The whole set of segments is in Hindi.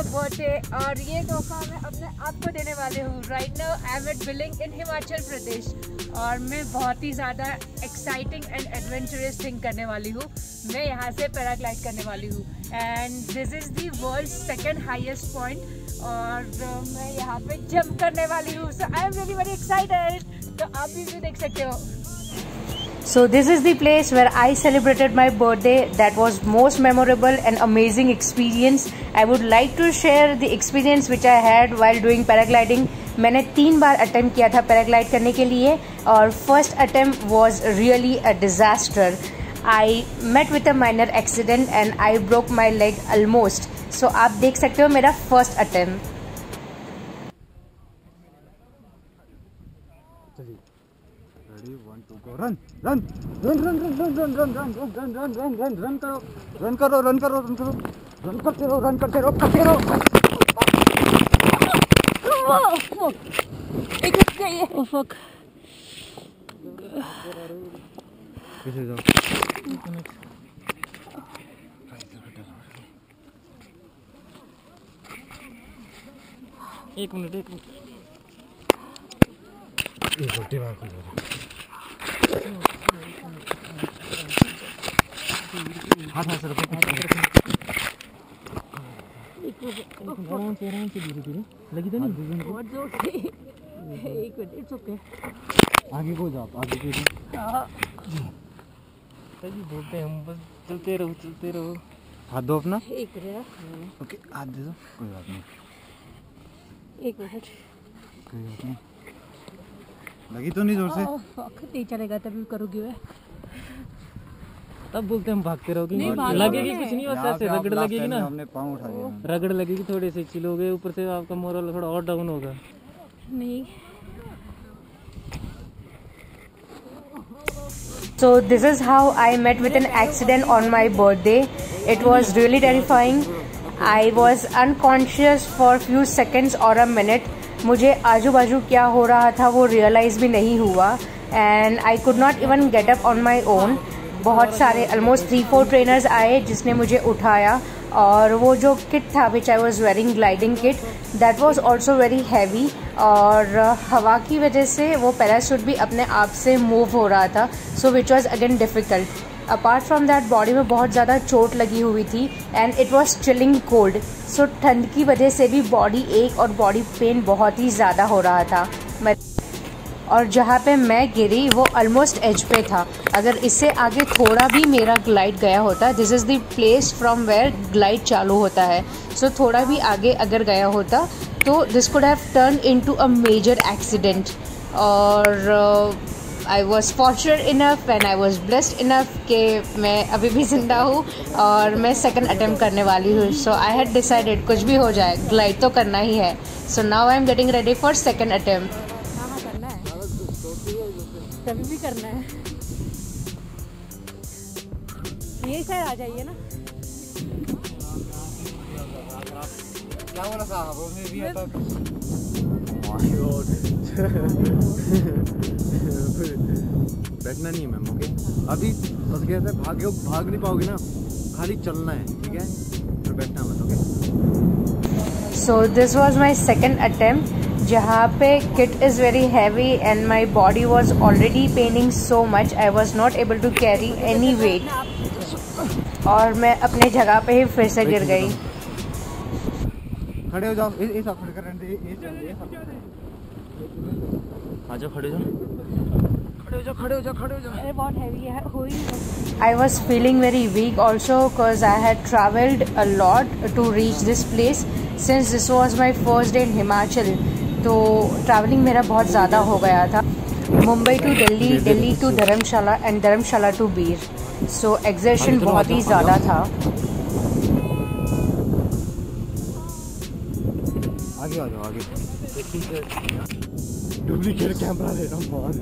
बर्थडे और ये तोहफा मैं अपने आप को देने वाले हूँ। Right now I am at Billing in Himachal Pradesh और मैं बहुत ही ज़्यादा एक्साइटिंग एंड एडवेंचरस थिंग करने वाली हूँ। मैं यहाँ से पैराग्लाइड करने वाली हूँ and this is the world second highest point और मैं यहाँ पे जंप करने वाली हूँ। So I am really very excited. तो आप भी देख सकते हो। So this is the place where I celebrated my birthday. That was most memorable and amazing experience. I would like to share the experience which I had while doing paragliding. मैंने 3 बार अटेम्प्ट किया था पैराग्लाइड करने के लिए और first attempt was really a disaster. I met with a minor accident and I broke my leg almost. So आप देख सकते हो मेरा first attempt. Ready, 1, 2, go, run, run, run, run, run, run, run, run, run, run, run, run, run, run करो, run करो, run करो, run करो, run करते रहो, run करते रहो, करते रहो। एक गई। Oh fuck। पीछे जाओ। एक मिनट। ये छोटी बात है। हाथ से रखो। आराम से धीरे लगी तो नहीं बहुत जोर से। एक मिनट इट्स ओके। आगे को जाओ आगे को तभी बोलते हैं हम बस चलते रहो। हाथ दो अपना। एक मिनट। ओके हाथ दे दो कोई बात नहीं। एक मिनट। कोई बात नहीं। लगी तो नहीं जोर से? नहीं चलेगा तभी करोगी मैं। तब बोलते हम भागते रहोगे। लगेगी कुछ नहीं होता ऐसे रगड़ लगेगी ना। हमने पाँव उठा लिया। रगड़ लगेगी थोड़े से चिलोगे ऊपर से आपका मोरल थोड़ा और डाउन होगा। नहीं। So this is how I met with an accident on my birthday. It was really terrifying. I was unconscious for few seconds or a minute. मुझे आजू बाजू क्या हो रहा था वो रियलाइज भी नहीं हुआ and I could not even get up on my own. बहुत सारे almost 3-4 ट्रेनर्स आए जिसने मुझे उठाया और वो जो किट था which I was wearing gliding kit that was also very heavy और हवा की वजह से वो पैराशूट भी अपने आप से मूव हो रहा था so which was again difficult. Apart from that body में बहुत ज़्यादा चोट लगी हुई थी and it was chilling cold so ठंड की वजह से भी बॉडी एक और बॉडी पेन बहुत ही ज़्यादा हो रहा था। और जहाँ पे मैं गिरी वो ऑलमोस्ट एज पे था। अगर इससे आगे थोड़ा भी मेरा ग्लाइड गया होता, this is the place from where glide चालू होता है, सो थोड़ा भी आगे अगर गया होता तो this could have turn into a major accident. और I was fortunate enough and I was blessed enough कि मैं अभी भी ज़िंदा हूँ और मैं सेकंड अटेम्प्ट करने वाली हूँ। सो आई हैड डिसाइडेड कुछ भी हो जाए ग्लाइड तो करना ही है। So now I am getting ready for second attempt. कभी भी करना है। ये शायद आ जाइए ना। क्या बोला साहब उसने भी आता बैठना नहीं है मैम। ओके अभी बस कैसे भाग नहीं पाओगे ना, खाली चलना है ठीक है, तो बैठना मत। Okay so this was my second attempt जहाँ पे kit is very heavy and my body was already paining so much I was not able to carry any weight और मैं अपने जगह पे ही फिर से गिर गई। खड़े हो जाओ। खड़े कर खड़े हो जाओ। अरे बहुत हैवी है हुई। I was feeling very weak also because I had travelled a lot to reach this place since this was my first day in Himachal. तो ट्रैवलिंग मेरा बहुत ज़्यादा हो गया था, Mumbai to Delhi, Delhi to Dharamshala and Dharamshala to Bir. So exertion बहुत ही ज़्यादा था। आगे आ जाओ आगे। डुप्लीकेट कैमरा ले रहा हूँ।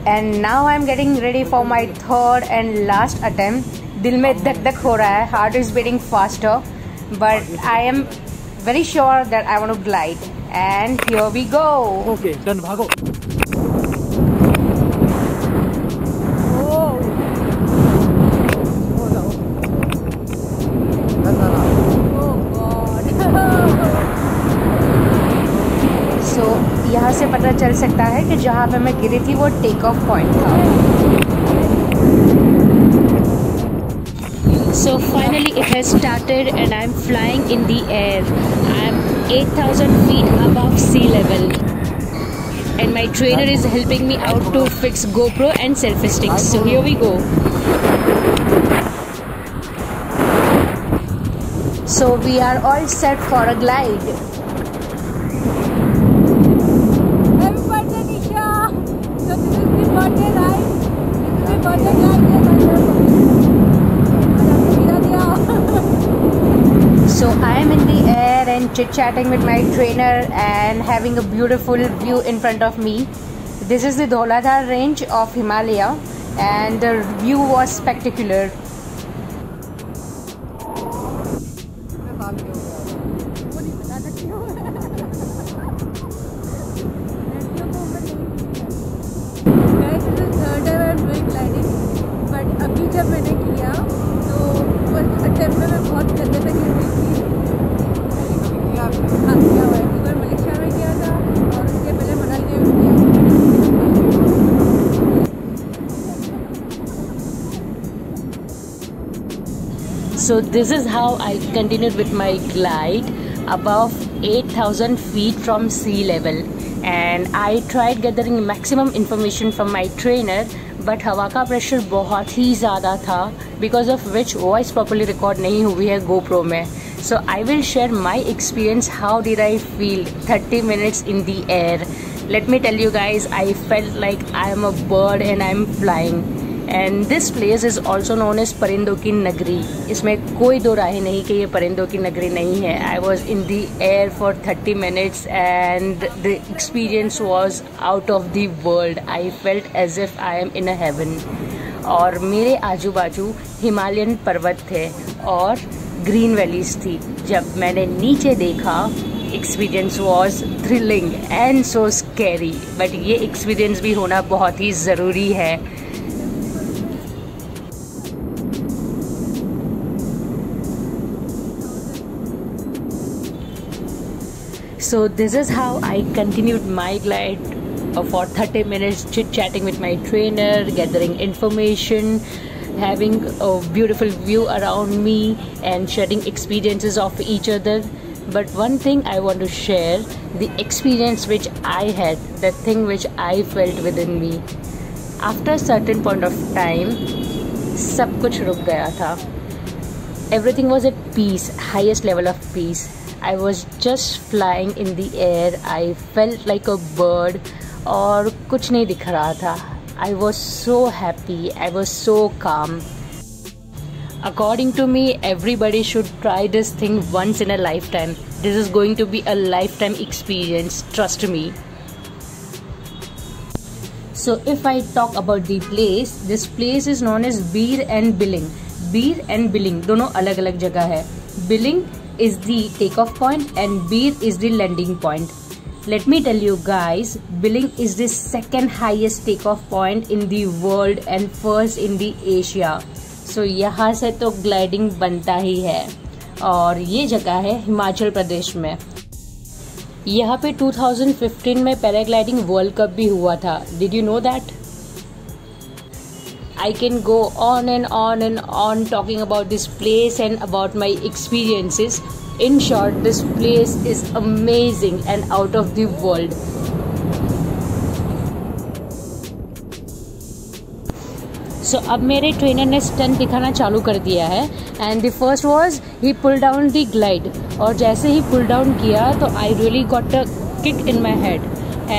And now I am getting ready for my third and last attempt. दिल में धक धक हो रहा है, heart is beating faster but I am very sure that I want to glide and here we go. Okay done भागो। यहाँ से पता चल सकता है कि जहाँ पे मैं गिरी थी वो टेक ऑफ पॉइंट था। So finally it has started and I'm flying in the air. I'm 8,000 feet above sea level. And my trainer is helping me out to fix GoPro and selfie sticks. So here we go. So we are all set for a glide. Happy birthday, Nisha! So this is the birthday ride. This is the birthday glide. So I am in the air and chit-chatting with my trainer and having a beautiful view in front of me. This is the Dhauladhar range of Himalaya and the view was spectacular. अभी जब मैंने किया तो अटेम्प्ट में बहुत गंदे तक गिर रही थी। हाँ किया हुआ है, एक बार मलेशिया में किया था और उसके पहले मनाली में किया। So this is how I continued with my glide above 8,000 feet from sea level, and I tried gathering maximum information from my trainer, but हवा का प्रेशर बहुत ही ज़्यादा था, because of which voice properly record नहीं हुई है GoPro में. So I will share my experience. How did I feel 30 minutes in the air? Let me tell you guys, I felt like I am a bird and I am flying. And this place is also known as परिंदों की नगरी. इसमें कोई दो राय नहीं कि ये परिंदों की नगरी नहीं है. I was in the air for 30 minutes and the experience was out of the world. I felt as if I am in a heaven. और मेरे आजू बाजू हिमालयन पर्वत थे और ग्रीन वैलीज थी. जब मैंने नीचे देखा, experience was thrilling and so scary, but ये एक्सपीरियंस भी होना बहुत ही ज़रूरी है. So this is how I continued my glide for 30 minutes, chit-chatting with my trainer, gathering information, having a beautiful view around me and sharing experiences of each other. But one thing I want to share, the experience which I had, the thing which I felt within me. After a certain point of time, सब कुछ रुक गया था. Everything was at peace, highest level of peace. I was just flying in the air. I felt like a bird और कुछ नहीं दिख रहा था. I was so happy. I was so calm. According to me, everybody should try this thing once in a lifetime. This is going to be a lifetime experience. Trust me. So if I talk about the place, this place is known as Beer and Billing. Beer and Billing दोनों अलग अलग जगह है. Billing is the takeoff point and Beer is the landing point. Let me tell you guys, Billing is the second highest takeoff point in the world and first in the Asia. So यहाँ से तो gliding बनता ही है और ये जगह है हिमाचल प्रदेश में. यहाँ पे 2015 में पैराग्लाइडिंग वर्ल्ड कप भी हुआ था. Did you know that? I can go on and on and on talking about this place and about my experiences. In short, this place is amazing and out of the world. So अब मेरे ट्रेनर ने स्टंट दिखाना चालू कर दिया है. And the first was he pulled down the glide. और जैसे ही pull down किया तो I really got a kick in my head.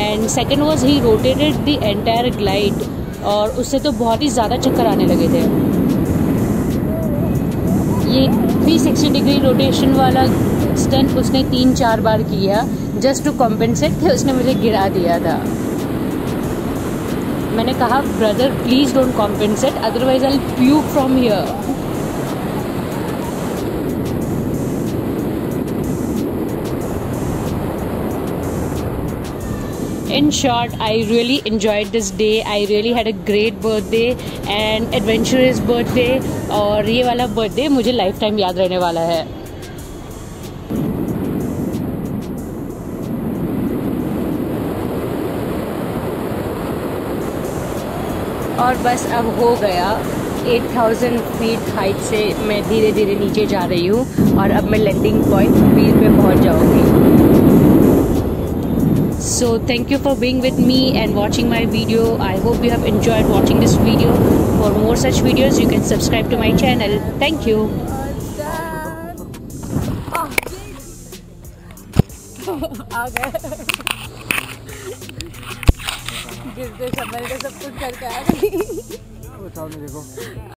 And second was he rotated the entire glide. और उससे तो बहुत ही ज़्यादा चक्कर आने लगे थे. ये 360 डिग्री रोटेशन वाला स्टंट उसने 3-4 बार किया जस्ट टू कॉम्पेंसेट कि उसने मुझे गिरा दिया था. मैंने कहा brother please don't compensate otherwise I will puke from here. In short, I really enjoyed this day. I really had a great birthday and adventurous birthday. और ये वाला birthday मुझे लाइफ टाइम याद रहने वाला है. और बस अब हो गया। 8000 फीट हाइट से मैं धीरे धीरे नीचे जा रही हूँ और अब मैं लैंडिंग पॉइंट व्हील पे पहुँच जाऊँगी। So thank you for being with me and watching my video. I hope you have enjoyed watching this video. For more such videos you can subscribe to my channel. Thank you. आ गए गिरते समय सब कुछ करके आ गई। देखो